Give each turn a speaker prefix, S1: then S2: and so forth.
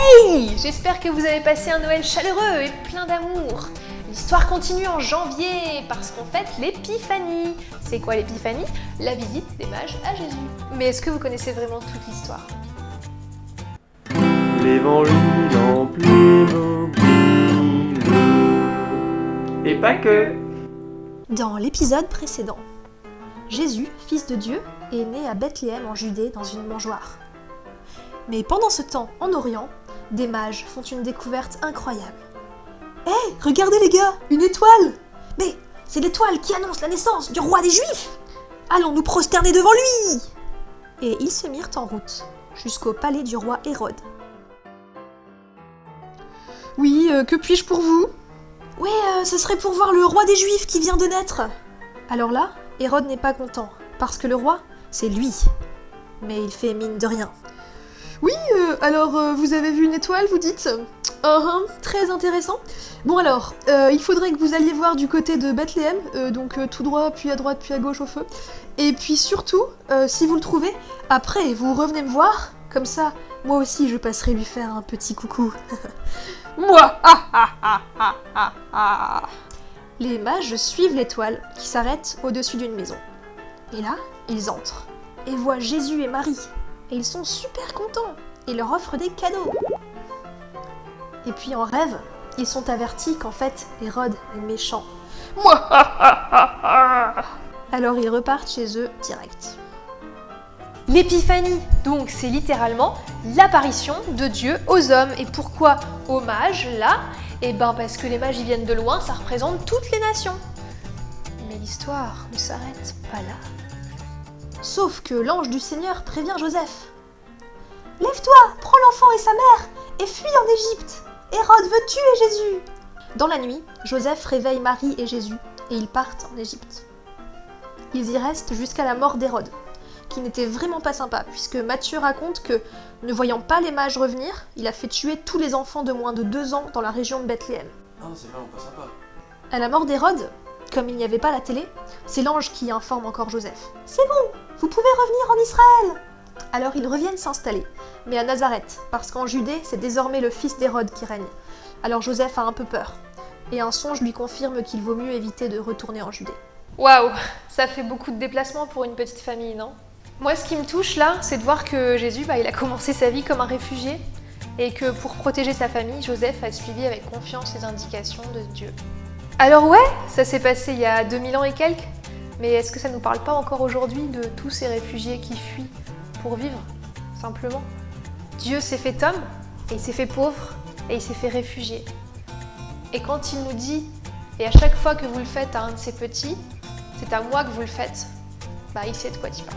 S1: Hey! J'espère que vous avez passé un Noël chaleureux et plein d'amour. L'histoire continue en janvier parce qu'on fête l'épiphanie. C'est quoi l'épiphanie? La visite des mages à Jésus. Mais est-ce que vous connaissez vraiment toute l'histoire?
S2: L'évangile en Playmobil. Et pas que.
S3: Dans l'épisode précédent, Jésus, fils de Dieu, est né à Bethléem en Judée dans une mangeoire. Mais pendant ce temps, en Orient, des mages font une découverte incroyable. Hé, regardez les gars, une étoile! Mais c'est l'étoile qui annonce la naissance du roi des Juifs! Allons nous prosterner devant lui! Et ils se mirent en route, jusqu'au palais du roi Hérode.
S4: Oui, que puis-je pour vous?
S3: Oui, ce serait pour voir le roi des Juifs qui vient de naître. Alors là, Hérode n'est pas content, parce que le roi, c'est lui. Mais il fait mine de rien.
S4: Oui, alors vous avez vu une étoile, vous dites? Très intéressant. Bon alors, il faudrait que vous alliez voir du côté de Bethléem, donc tout droit, puis à droite, puis à gauche au feu. Et puis surtout, si vous le trouvez, après vous revenez me voir, comme ça, moi aussi je passerai lui faire un petit coucou. Moi!
S3: Les mages suivent l'étoile qui s'arrête au-dessus d'une maison. Et là, ils entrent et voient Jésus et Marie. Et ils sont super contents et leur offrent des cadeaux. Et puis en rêve, ils sont avertis qu'en fait, Hérode est méchant. Alors ils repartent chez eux direct.
S1: L'épiphanie, donc c'est littéralement l'apparition de Dieu aux hommes. Et pourquoi aux mages là? Eh ben parce que les mages ils viennent de loin, ça représente toutes les nations. Mais l'histoire ne s'arrête pas là.
S3: Sauf que l'ange du Seigneur prévient Joseph. « Lève-toi, prends l'enfant et sa mère, et fuis en Égypte. Hérode veut tuer Jésus. » Dans la nuit, Joseph réveille Marie et Jésus, et ils partent en Égypte. Ils y restent jusqu'à la mort d'Hérode, qui n'était vraiment pas sympa, puisque Matthieu raconte que, ne voyant pas les mages revenir, il a fait tuer tous les enfants de moins de 2 ans dans la région de Bethléem.
S2: Ah, c'est vraiment pas sympa.
S3: À la mort d'Hérode, comme il n'y avait pas la télé, c'est l'ange qui informe encore Joseph. « C'est bon, vous pouvez revenir en Israël !» Alors ils reviennent s'installer, mais à Nazareth, parce qu'en Judée, c'est désormais le fils d'Hérode qui règne. Alors Joseph a un peu peur, et un songe lui confirme qu'il vaut mieux éviter de retourner en Judée.
S1: Waouh, ça fait beaucoup de déplacements pour une petite famille, non? Moi, ce qui me touche là, c'est de voir que Jésus, il a commencé sa vie comme un réfugié, et que pour protéger sa famille, Joseph a suivi avec confiance les indications de Dieu. Alors ouais, ça s'est passé il y a 2000 ans et quelques, mais est-ce que ça nous parle pas encore aujourd'hui de tous ces réfugiés qui fuient pour vivre, simplement? Dieu s'est fait homme, et il s'est fait pauvre, et il s'est fait réfugié. Et quand il nous dit, et à chaque fois que vous le faites à un de ses petits, c'est à moi que vous le faites, bah il sait de quoi il parle.